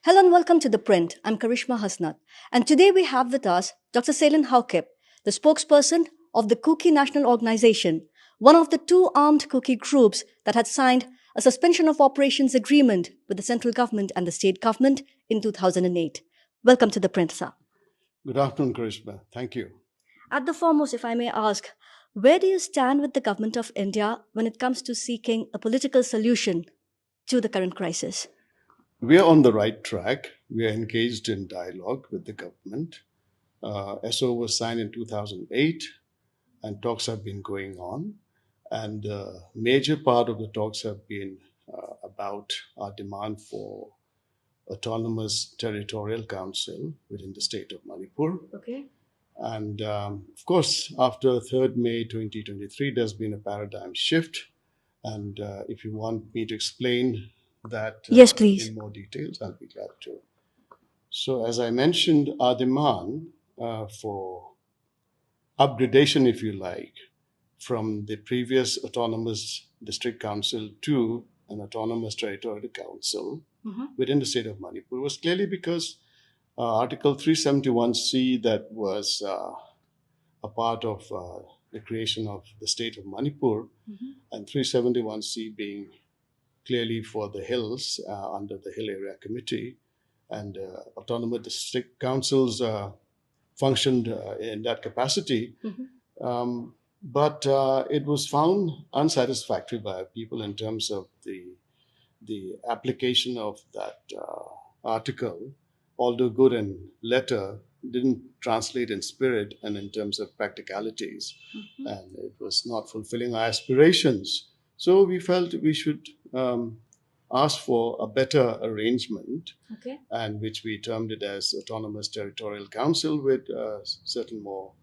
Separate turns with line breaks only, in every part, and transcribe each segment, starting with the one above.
Hello and welcome to The Print. I'm Karishma Hasnat. And today we have with us Dr. Seilen Haokip, the spokesperson of the Kuki National Organization, one of the two armed Kuki groups that had signed a suspension of operations agreement with the central government and the state government in 2008. Welcome to The Print, sir.
Good afternoon, Karishma. Thank you.
At the foremost, if I may ask, where do you stand with the government of India when it comes to seeking a political solution to the current crisis?
We are on the right track. We are engaged in dialogue with the government. SO was signed in 2008, and talks have been going on. And a major part of the talks have been about our demand for autonomous territorial council within the state of Manipur.
Okay.
And of course, after 3rd May 2023, there's been a paradigm shift. And if you want me to explain that
Yes, please.
in more details, I'll be glad to. So as I mentioned, our demand for upgradation, if you like, from the previous autonomous district council to an autonomous territorial council within the state of Manipur was clearly because Article 371C that was a part of the creation of the state of Manipur, and 371C being clearly for the hills under the Hill Area Committee, and autonomous district councils functioned in that capacity. But it was found unsatisfactory by people in terms of the application of that article, although good in letter, didn't translate in spirit and in terms of practicalities, and it was not fulfilling our aspirations. So we felt we should ask for a better arrangement, and which we termed it as Autonomous Territorial Council with certain more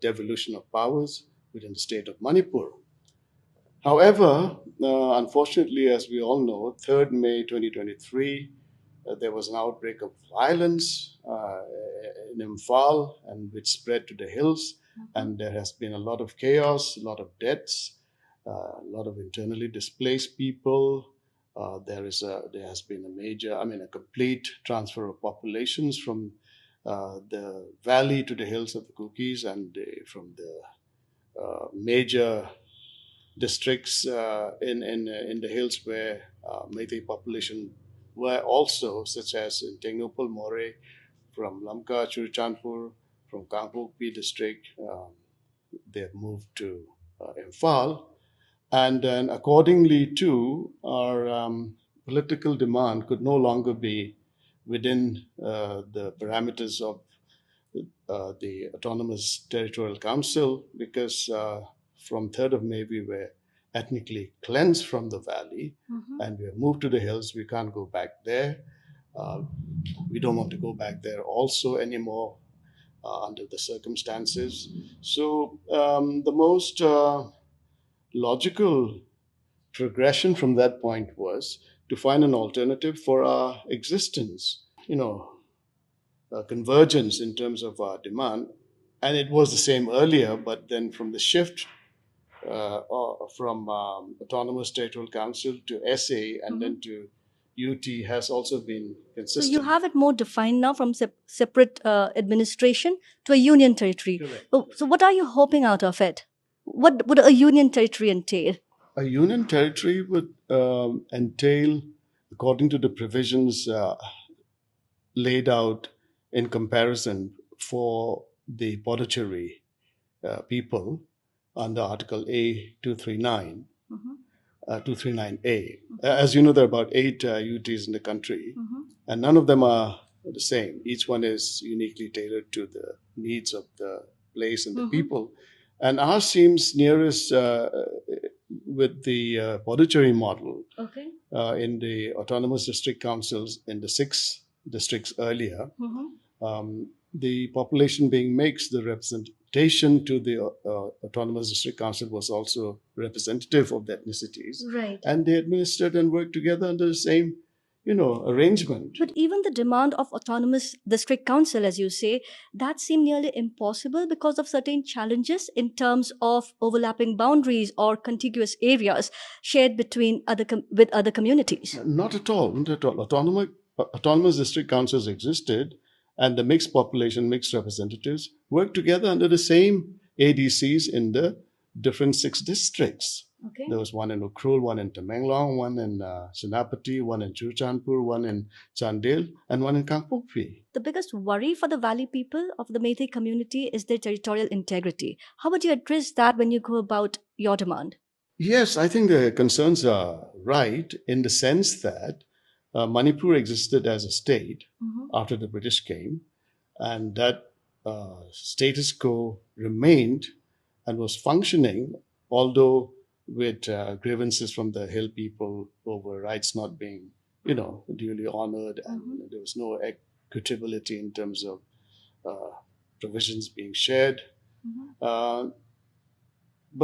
devolution of powers within the state of Manipur. However, unfortunately, as we all know, 3rd May 2023, there was an outbreak of violence in Imphal, and which spread to the hills, and there has been a lot of chaos, a lot of deaths, a lot of internally displaced people. There has been a complete transfer of populations from the valley to the hills of the Kukis, and from the major districts in the hills where Meitei population were also, such as in Tengnopal, More, from Lamka, Churachandpur, from Kangpokpi district. They have moved to Imphal. And then accordingly too, our political demand could no longer be within the parameters of the Autonomous Territorial Council, because from 3rd of May we were ethnically cleansed from the valley, and we have moved to the hills. We can't go back there. We don't want to go back there also anymore under the circumstances. So the most logical progression from that point was to find an alternative for our existence, convergence in terms of our demand. And it was the same earlier, but then from the shift from Autonomous Territorial Council to SA and then to UT has also been consistent.
So you have it more defined now from separate administration to a union territory.
Correct.
So what are you hoping out of it? What would a union territory entail?
A union territory would entail, according to the provisions laid out in comparison for the Pondicherry people under Article A239, 239A. As you know, there are about 8 UTs in the country, and none of them are the same. Each one is uniquely tailored to the needs of the place and the people. And ours seems nearest with the Pondicherry model in the autonomous district councils in the 6 districts earlier. The population being mixed, the representation to the autonomous district council was also representative of the ethnicities.
Right.
And they administered and worked together under the same, arrangement.
But even the demand of autonomous district council, as you say, that seemed nearly impossible because of certain challenges in terms of overlapping boundaries or contiguous areas shared between with other communities.
Not at all. Not at all. autonomous district councils existed, and the mixed population, mixed representatives worked together under the same ADCs in the different 6 districts.
Okay.
There was one in Ukhrul, one in Tamenglong, one in Senapati, one in Churchandpur, one in Chandel, and one in Kangpokpi.
The biggest worry for the Valley people of the Meitei community is their territorial integrity. How would you address that when you go about your demand?
Yes, I think the concerns are right in the sense that Manipur existed as a state after the British came, and that status quo remained and was functioning, although with grievances from the hill people over rights not being, duly honored, and there was no equitability in terms of provisions being shared. But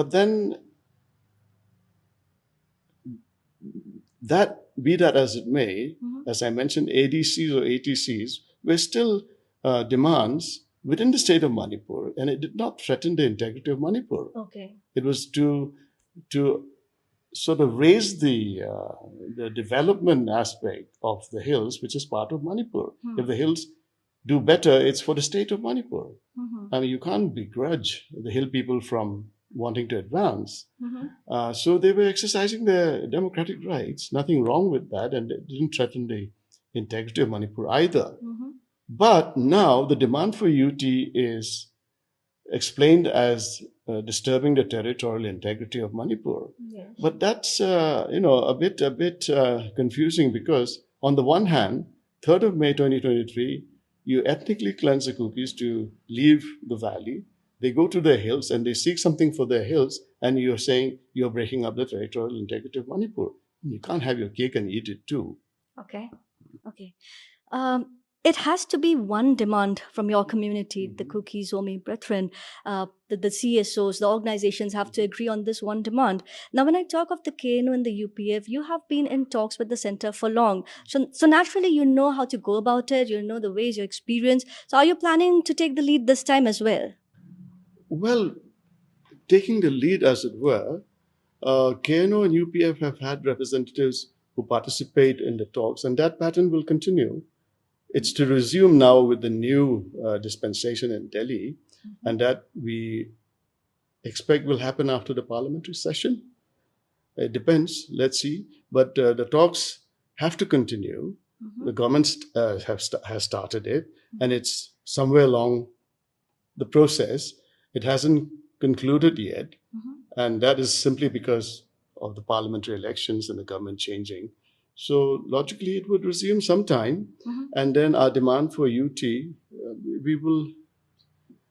then, be that as it may, as I mentioned, ADCs or ATCs were still demands within the state of Manipur, and it did not threaten the integrity of Manipur.
Okay.
It was to sort of raise the development aspect of the hills, which is part of Manipur. If the hills do better, it's for the state of Manipur. I mean, you can't begrudge the hill people from wanting to advance. So they were exercising their democratic rights. Nothing wrong with that, and it didn't threaten the integrity of Manipur either. But now the demand for UT is explained as disturbing the territorial integrity of Manipur.
Yes.
But that's a bit confusing, because on the one hand, 3rd of May 2023, you ethnically cleanse the Kukis to leave the valley. They go to their hills and they seek something for their hills, and you're saying you're breaking up the territorial integrity of Manipur. You can't have your cake and eat it too.
Okay. It has to be one demand from your community, the Kuki, Zomi brethren, the CSOs, the organizations have to agree on this one demand. Now, when I talk of the KNO and the UPF, you have been in talks with the center for long. So naturally, you know how to go about it, you know the ways, your experience. So are you planning to take the lead this time as well?
Well, taking the lead, as it were, KNO and UPF have had representatives who participate in the talks, and that pattern will continue. It's to resume now with the new dispensation in Delhi, and that we expect will happen after the parliamentary session. It depends, let's see. But the talks have to continue. The government has started it, and it's somewhere along the process. It hasn't concluded yet, and that is simply because of the parliamentary elections and the government changing. So logically, it would resume sometime, and then our demand for UT, we will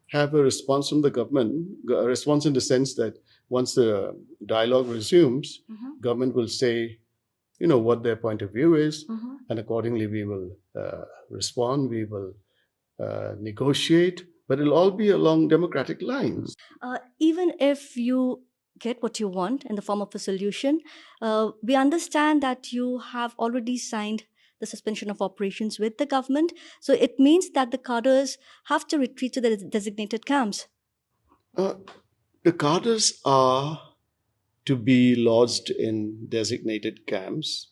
have a response from the government, a response in the sense that once the dialogue resumes, government will say, what their point of view is, and accordingly we will respond, we will negotiate, but it'll all be along democratic lines.
Even if you get what you want in the form of a solution, we understand that you have already signed the suspension of operations with the government. So it means that the cadres have to retreat to the designated camps.
The cadres are to be lodged in designated camps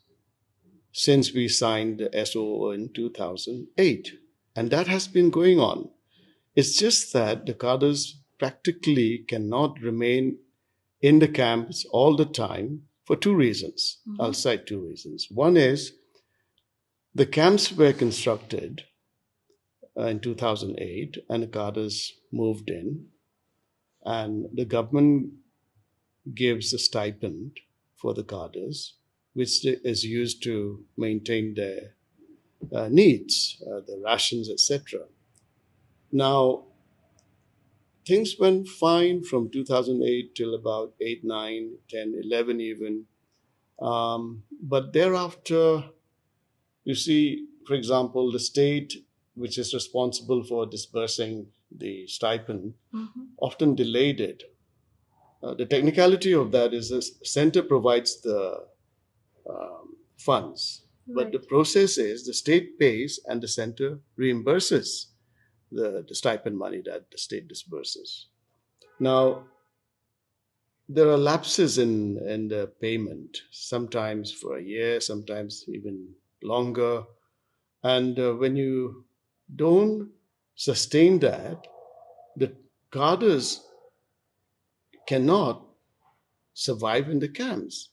since we signed the SOO in 2008. And that has been going on. It's just that the cadres practically cannot remain in the camps all the time for 2 reasons. I'll cite 2 reasons. One is the camps were constructed in 2008, and the cadres moved in, and the government gives a stipend for the cadres, which is used to maintain their needs, the rations, etc. Now, things went fine from 2008 till about 8, 9, 10, 11 even. But thereafter, you see, for example, the state, which is responsible for disbursing the stipend, often delayed it. The technicality of that is the center provides the funds, but the process is the state pays and the center reimburses the stipend money that the state disburses. Now, there are lapses in the payment, sometimes for a year, sometimes even longer. And when you don't sustain that, the cadres cannot survive in the camps.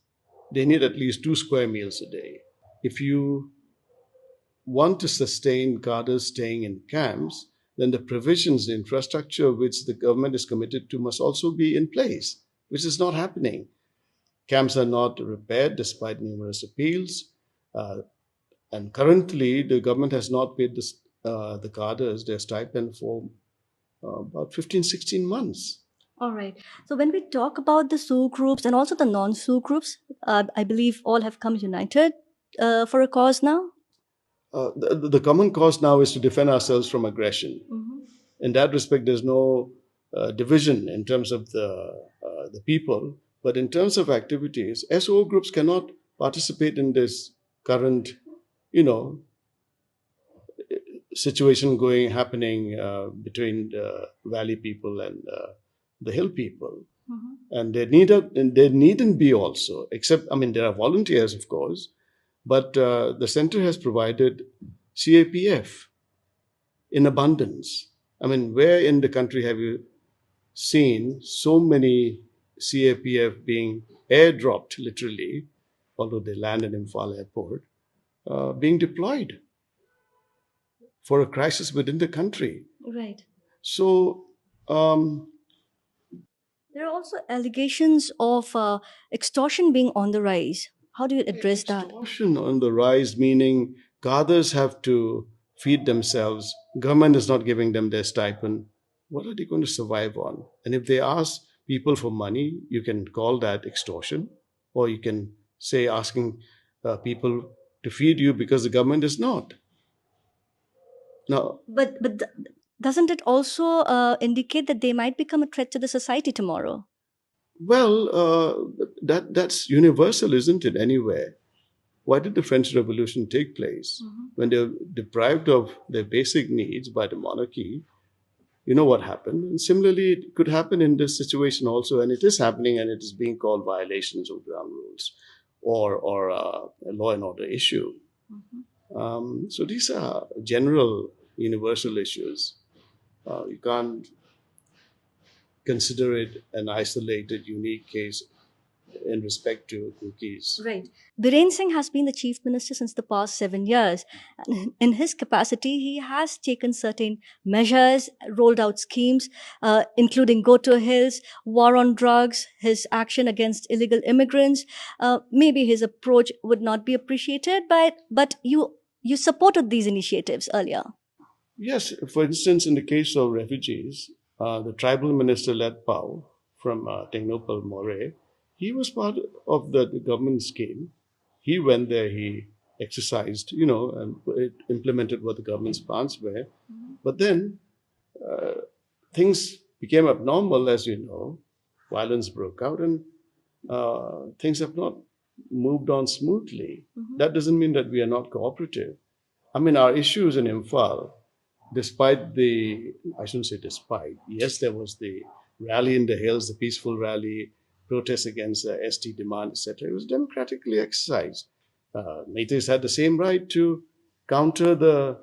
They need at least 2 square meals a day. If you want to sustain cadres staying in camps, then the provisions, the infrastructure which the government is committed to must also be in place, which is not happening. Camps are not repaired despite numerous appeals. And currently, the government has not paid the cadres their stipend for about 15, 16 months.
All right. So when we talk about the SU groups and also the non-SU groups, I believe all have come united for a cause now.
The common cause now is to defend ourselves from aggression.
Mm-hmm.
In that respect, there's no division in terms of the people, but in terms of activities, SO groups cannot participate in this current, you know, situation happening between the valley people and the hill people.
Mm-hmm.
And there needn't be also, except, I mean, there are volunteers, of course, but the center has provided CAPF in abundance. I mean, where in the country have you seen so many CAPF being airdropped, literally, although they land in Imphal airport, being deployed for a crisis within the country?
Right.
So,
there are also allegations of extortion being on the rise. How do you address that?
extortion on the rise, meaning cadres have to feed themselves, government is not giving them their stipend. What are they going to survive on? And if they ask people for money, you can call that extortion, or you can say asking people to feed you because the government is not. Now,
But doesn't it also indicate that they might become a threat to the society tomorrow?
well, that's universal, isn't it? Anywhere. Why did the French Revolution take place?
Mm-hmm.
When they were deprived of their basic needs by the monarchy, you know what happened. And similarly, it could happen in this situation also, and it is happening, and it is being called violations of ground rules or a law and order issue.
Mm-hmm.
So these are general, universal issues. You can't consider it an isolated, unique case in respect to cookies.
Right. Biren Singh has been the chief minister since the past 7 years. And in his capacity, he has taken certain measures, rolled out schemes, including Go to Hills, war on drugs, his action against illegal immigrants. Maybe his approach would not be appreciated, but you supported these initiatives earlier.
Yes, for instance, in the case of refugees, the tribal minister led Pau from Technopal More, he was part of the government scheme. He went there, he exercised, and implemented what the government's plans were. But then things became abnormal, as you know. Violence broke out, and things have not moved on smoothly.
Mm-hmm.
That doesn't mean that we are not cooperative. I mean, our issues in Imphal, I shouldn't say despite, yes, there was the rally in the hills, the peaceful rally, protest against the ST demand, etc. It was democratically exercised. Natives had the same right to counter the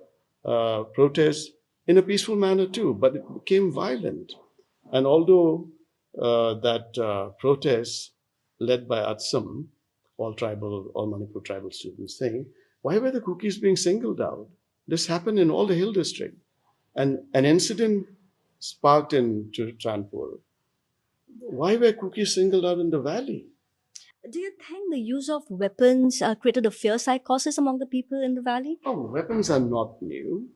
protests in a peaceful manner too, but it became violent. And although that protest led by Atsum, all Manipur tribal students thing, why were the cookies being singled out? This happened in all the hill district. And an incident sparked in Churchandpur. Why were cookies singled out in the valley?
Do you think the use of weapons created a fear psychosis among the people in the valley?
Oh, weapons are not new.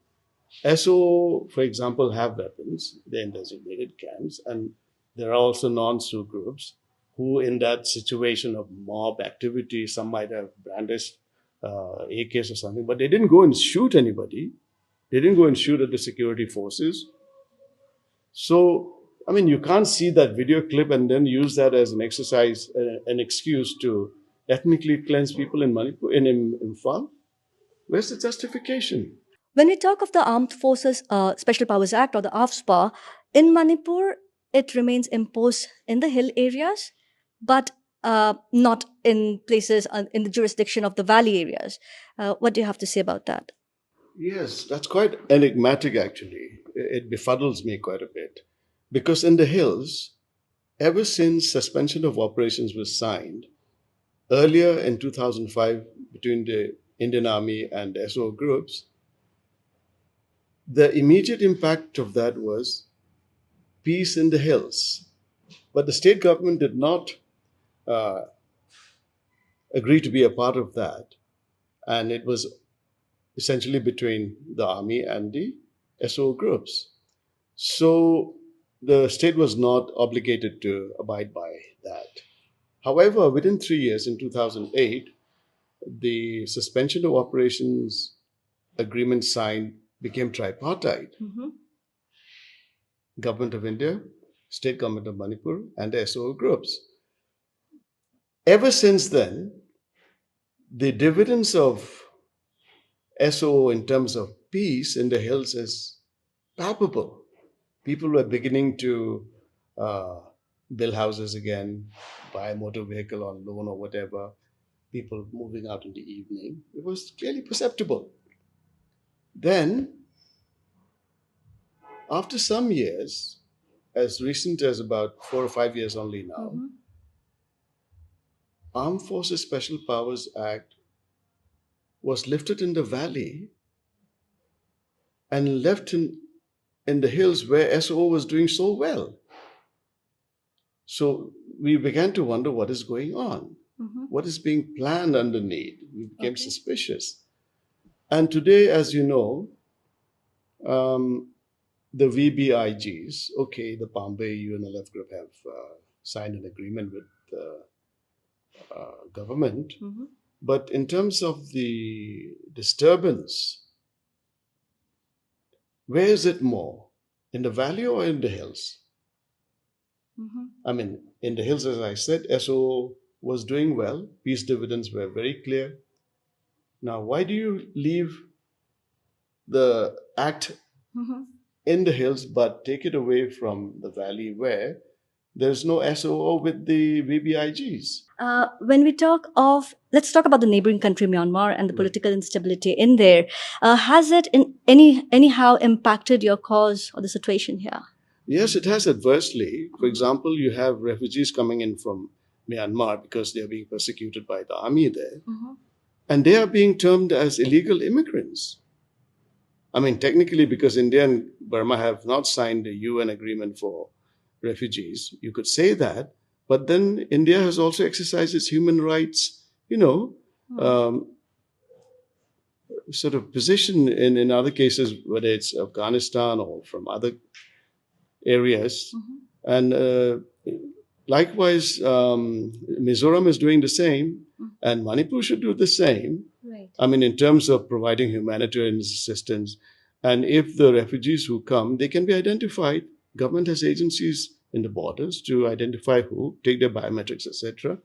SO, for example, have weapons. They're in designated camps. And there are also non-SU groups who, in that situation of mob activity, some might have brandished AKs or something, but they didn't go and shoot anybody. They didn't go and shoot at the security forces. So, I mean, you can't see that video clip and then use that as an exercise, an excuse to ethnically cleanse people in Manipur, in Imphal. Where's the justification?
When we talk of the Armed Forces Special Powers Act or the AFSPA, in Manipur, it remains imposed in the hill areas, but not in places in the jurisdiction of the valley areas. What do you have to say about that?
Yes, that's quite enigmatic actually. It befuddles me quite a bit. Because in the hills, ever since suspension of operations was signed, earlier in 2005 between the Indian Army and SO groups, the immediate impact of that was peace in the hills. But the state government did not uh, agree to be a part of that. And it was essentially between the army and the SO groups. So the state was not obligated to abide by that. However, within 3 years, in 2008, the suspension of operations agreement signed became tripartite.
Mm-hmm.
Government of India, state government of Manipur, and the SO groups. Ever since then, the dividends of SO in terms of peace in the hills is palpable. People were beginning to uh, build houses again, buy a motor vehicle on loan or whatever, people moving out in the evening. It was clearly perceptible. Then, after some years, as recent as about 4 or 5 years only now,
Mm-hmm.
Armed Forces Special Powers Act was lifted in the valley and left in the hills where SO was doing so well. So we began to wonder what is going on,
Mm-hmm.
what is being planned underneath. We became
Okay.
suspicious. And today, as you know, the VBIGs, okay, the Bombay UNLF group have signed an agreement with the government.
Mm-hmm.
But in terms of the disturbance, where is it more? In the valley or in the hills?
Mm-hmm.
I mean, in the hills, as I said, SO was doing well. Peace dividends were very clear. Now, why do you leave the act
Mm-hmm.
in the hills but take it away from the valley where there's no SOO with the VBIGs?
When we talk of, let's talk about the neighboring country Myanmar and the
Right.
political instability in there. Has it in anyhow impacted your cause or the situation here?
Yes, it has adversely. For example, you have refugees coming in from Myanmar because they're being persecuted by the army there,
Mm-hmm.
and they are being termed as illegal immigrants. I mean, technically, because India and Burma have not signed the UN agreement for refugees, you could say that. But then India has also exercised its human rights, um, sort of position in other cases, whether it's Afghanistan or from other areas.
Mm-hmm.
And likewise, Mizoram is doing the same, and Manipur should do the same.
Right.
I mean, in terms of providing humanitarian assistance. And if the refugees who come, they can be identified. Government has agencies in the borders to identify who, take their biometrics, etc.,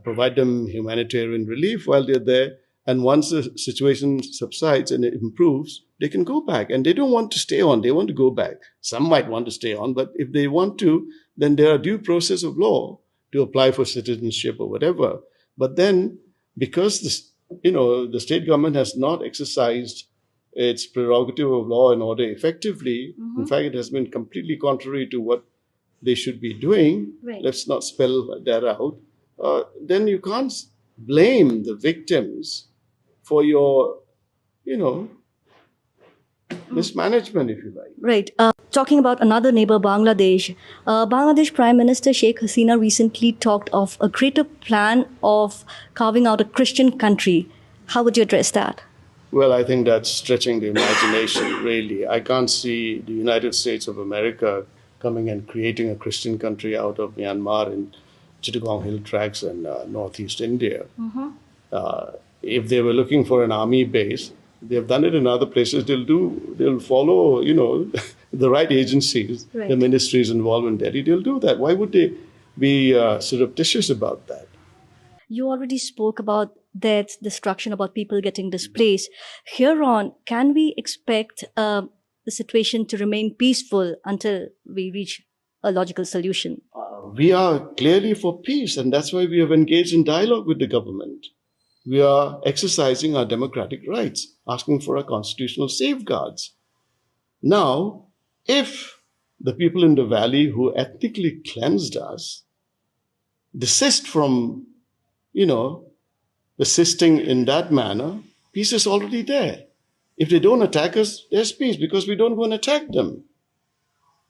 provide them humanitarian relief while they're there. And once the situation subsides and it improves, they can go back. And they don't want to stay on, they want to go back. Some might want to stay on, but if they want to, then there are due process of law to apply for citizenship or whatever. But then, because the state government has not exercised its prerogative of law and order effectively, in fact, it has been completely contrary to what they should be doing.
Right.
Let's not spell that out. Then you can't blame the victims for your, mismanagement, if you like.
Right. Talking about another neighbor, Bangladesh. Bangladesh Prime Minister Sheikh Hasina recently talked of a greater plan of carving out a Christian country. How would you address that?
Well, I think that's stretching the imagination, really. I can't see the United States of America coming and creating a Christian country out of Myanmar and Chittagong Hill Tracts and northeast India.
Mm-hmm.
If they were looking for an army base, they've done it in other places. They'll follow, the right agencies,
Right.
the ministries involved in Delhi. They'll do that. Why would they be surreptitious about that?
You already spoke about death, destruction, about people getting displaced. Here on, can we expect the situation to remain peaceful until we reach a logical solution?
We are clearly for peace, and that's why we have engaged in dialogue with the government. We are exercising our democratic rights, asking for our constitutional safeguards. Now, if the people in the valley who ethnically cleansed us desist from, persisting in that manner, peace is already there. If they don't attack us, there's peace because we don't go and attack them.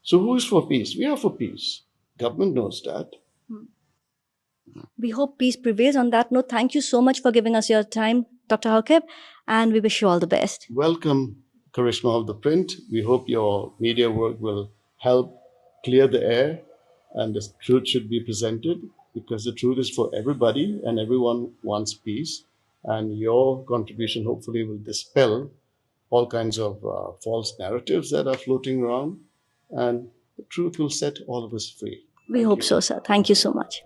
So who is for peace? We are for peace. Government knows that.
We hope peace prevails. On that note, thank you so much for giving us your time, Dr. Haokip, and we wish you all the best.
Welcome, Karishma of the Print. We hope your media work will help clear the air and the truth should be presented, because the truth is for everybody and everyone wants peace. And your contribution hopefully will dispel all kinds of false narratives that are floating around, and the truth will set all of us free.
We hope so, sir. Thank you so much.